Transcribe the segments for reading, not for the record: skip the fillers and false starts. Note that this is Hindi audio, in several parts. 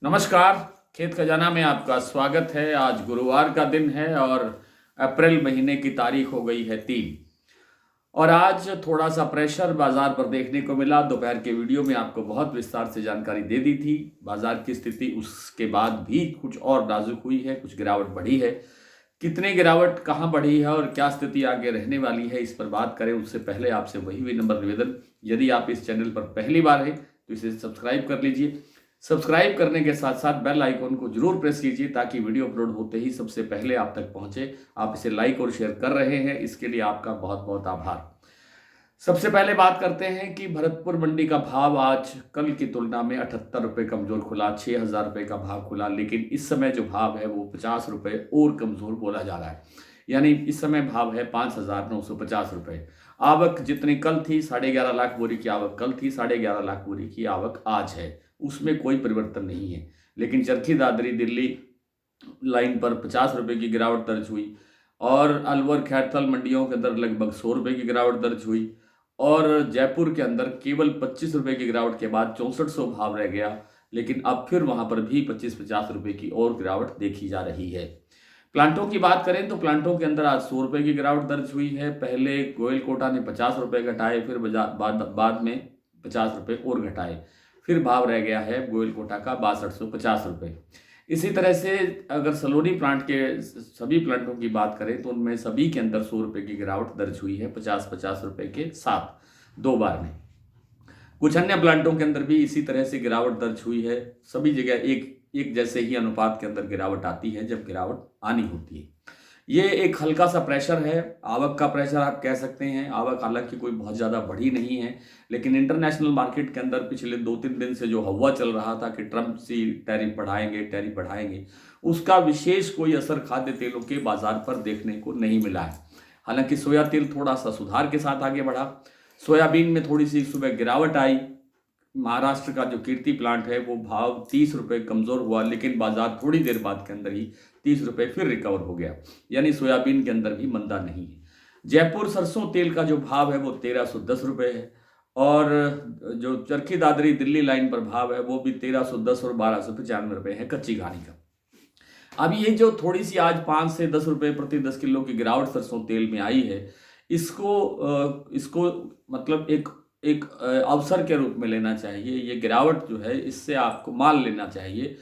नमस्कार। खेत खजाना में आपका स्वागत है। आज गुरुवार का दिन है और अप्रैल महीने की तारीख हो गई है 3। और आज थोड़ा सा प्रेशर बाजार पर देखने को मिला। दोपहर के वीडियो में आपको बहुत विस्तार से जानकारी दे दी थी। बाजार की स्थिति उसके बाद भी कुछ और नाजुक हुई है, कुछ गिरावट बढ़ी है। कितनी गिरावट, कहाँ बढ़ी है और क्या स्थिति आगे रहने वाली है, इस पर बात करें उससे पहले आपसे वही विनम्र निवेदन, यदि आप इस चैनल पर पहली बार हैं तो इसे सब्सक्राइब कर लीजिए। सब्सक्राइब करने के साथ साथ बेल आइकन को जरूर प्रेस कीजिए ताकि वीडियो अपलोड होते ही सबसे पहले आप तक पहुंचे। आप इसे लाइक और शेयर कर रहे हैं, इसके लिए आपका बहुत बहुत आभार। सबसे पहले बात करते हैं कि भरतपुर मंडी का भाव आज कल की तुलना में 78 रुपये कमजोर खुला, 6,000 रुपये का भाव खुला। लेकिन इस समय जो भाव है वो 50 रुपये और कमजोर बोला जा रहा है, यानी इस समय भाव है 5,950 रुपये। आवक जितनी कल थी, 11.5 लाख बोरी की आवक कल थी, 11.5 लाख बोरी की आवक आज है, उसमें कोई परिवर्तन नहीं है। लेकिन चरखी दादरी दिल्ली लाइन पर 50 रुपये की गिरावट दर्ज हुई और अलवर खैरथल मंडियों के अंदर लगभग 100 रुपये की गिरावट दर्ज हुई और जयपुर के अंदर केवल 25 रुपये की गिरावट के बाद 6400 भाव रह गया। लेकिन अब फिर वहां पर भी 25-50 रुपये की और गिरावट देखी जा रही है। प्लांटों की बात करें तो प्लांटों के अंदर आज 100 रुपये की गिरावट दर्ज हुई है। पहले गोयल कोटा ने 50 रुपये घटाए, फिर बाद में 50 रुपये और घटाए, फिर भाव रह गया है गोयल कोटा का 6250 रुपये। इसी तरह से अगर सलोनी प्लांट के सभी प्लांटों की बात करें तो उनमें सभी के अंदर 100 रुपये की गिरावट दर्ज हुई है, 50-50 रुपये के साथ 2 बार में। कुछ अन्य प्लांटों के अंदर भी इसी तरह से गिरावट दर्ज हुई है। सभी जगह एक एक जैसे ही अनुपात के अंदर गिरावट आती है जब गिरावट आनी होती है। ये एक हल्का सा प्रेशर है, आवक का प्रेशर आप कह सकते हैं। आवक हालांकि कोई बहुत ज़्यादा बढ़ी नहीं है, लेकिन इंटरनेशनल मार्केट के अंदर पिछले 2-3 दिन से जो हवा चल रहा था कि ट्रंप सी टैरिफ बढ़ाएंगे, उसका विशेष कोई असर खाद्य तेलों के बाजार पर देखने को नहीं मिला है। हालांकि सोया तेल थोड़ा सा सुधार के साथ आगे बढ़ा। सोयाबीन में थोड़ी सी सुबह गिरावट आई। महाराष्ट्र का जो कीर्ति प्लांट है वो भाव 30 रुपये कमज़ोर हुआ, लेकिन बाजार थोड़ी देर बाद के अंदर ही 30 रुपये फिर रिकवर हो गया, यानी सोयाबीन के अंदर भी मंदा नहीं है। जयपुर सरसों तेल का जो भाव है वो 1310 रुपये है और जो चरखी दादरी दिल्ली लाइन पर भाव है वो भी 1310 और 1295 रुपये है कच्ची घानी का। अब ये जो थोड़ी सी आज 5 से 10 रुपये प्रति 10 किलो की गिरावट सरसों तेल में आई है, इसको मतलब एक एक अवसर के रूप में लेना चाहिए। ये गिरावट जो है इससे आपको माल लेना चाहिए,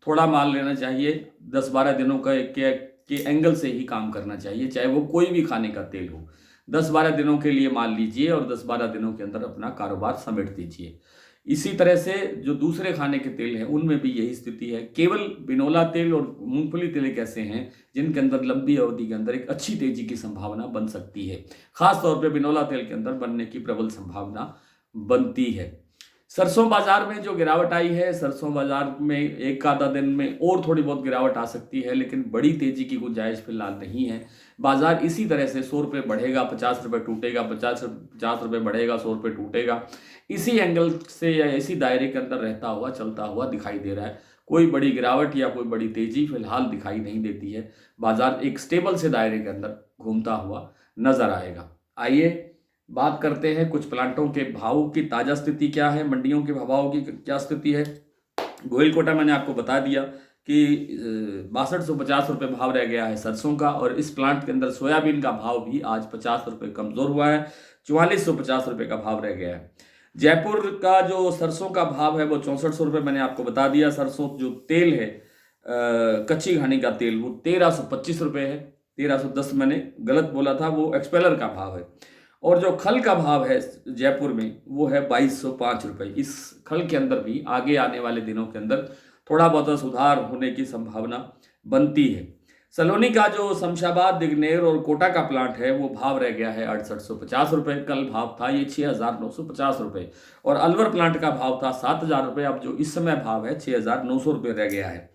थोड़ा माल लेना चाहिए। 10-12 दिनों के एंगल से ही काम करना चाहिए, चाहे वो कोई भी खाने का तेल हो। 10-12 दिनों के लिए माल लीजिए और 10-12 दिनों के अंदर अपना कारोबार समेट दीजिए। इसी तरह से जो दूसरे खाने के तेल हैं उनमें भी यही स्थिति है। केवल बिनोला तेल और मूंगफली तेल एक ऐसे हैं जिनके अंदर लंबी अवधि के अंदर एक अच्छी तेजी की संभावना बन सकती है। खास तौर पे बिनोला तेल के अंदर बनने की प्रबल संभावना बनती है। सरसों बाजार में जो गिरावट आई है, सरसों बाजार में एक आधा दिन में और थोड़ी बहुत गिरावट आ सकती है, लेकिन बड़ी तेजी की गुंजाइश फिलहाल नहीं है। बाजार इसी तरह से 100 रुपये बढ़ेगा, 50 रुपये टूटेगा, 50 रुपये बढ़ेगा, 100 रुपये टूटेगा, इसी एंगल से या इसी दायरे के अंदर रहता हुआ चलता हुआ दिखाई दे रहा है। कोई बड़ी गिरावट या कोई बड़ी तेजी फिलहाल दिखाई नहीं देती है। बाजार एक स्टेबल से दायरे के अंदर घूमता हुआ नजर आएगा। आइए बात करते हैं कुछ प्लांटों के भावों की ताजा स्थिति क्या है, मंडियों के भावों की क्या स्थिति है। गोयल कोटा मैंने आपको बता दिया कि 6250 रुपये भाव रह गया है सरसों का और इस प्लांट के अंदर सोयाबीन का भाव भी आज 50 रुपये कमजोर हुआ है, 4450 रुपये का भाव रह गया है। जयपुर का जो सरसों का भाव है वो 6400 रुपये मैंने आपको बता दिया। सरसों जो तेल है कच्ची घानी का तेल वो 1325 रुपये है। 1310 मैंने गलत बोला था, वो एक्सपेलर का भाव है। और जो खल का भाव है जयपुर में वो है 2205 रुपये। इस खल के अंदर भी आगे आने वाले दिनों के अंदर थोड़ा बहुत सुधार होने की संभावना बनती है। सलोनी का जो शमशाबाद, दिग्नेर और कोटा का प्लांट है वो भाव रह गया है 6850 रुपये। कल भाव था ये 6950 रुपये और अलवर प्लांट का भाव था 7000 रुपये। अब जो इस समय भाव है 6900 रुपये रह गया है।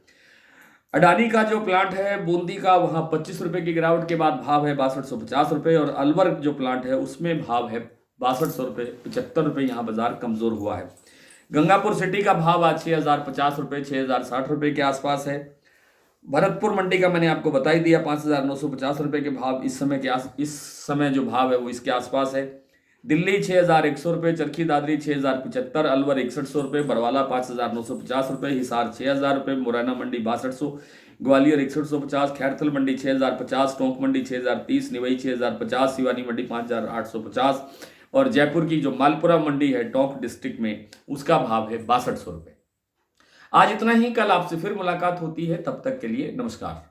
अडानी का जो प्लांट है बूंदी का, वहाँ 25 रुपये की गिरावट के बाद भाव है 6250 रुपये और अलवर जो प्लांट है उसमें भाव है 6200 रुपये, 75 रुपये यहाँ बाजार कमजोर हुआ है। गंगापुर सिटी का भाव आज 6050 रुपये, 6060 रुपये के आसपास है। भरतपुर मंडी का मैंने आपको बता ही दिया, 5950 रुपये के भाव इस समय जो भाव है वो इसके आसपास है। दिल्ली 6,100 रुपये, चरखी दादरी 6,075, अलवर 6100 रुपये, बरवाला 5,950 रुपये, हिसार 6,000 रुपये, मुरैना मंडी 6200, ग्वालियर 6150, खैरथल मंडी 6,050, टोंक मंडी 6,030, निवई 6,050, सिवानी मंडी 5,850 और जयपुर की जो मालपुरा मंडी है टोंक डिस्ट्रिक्ट में उसका भाव है 6200 रुपये। आज इतना ही, कल आपसे फिर मुलाकात होती है, तब तक के लिए नमस्कार।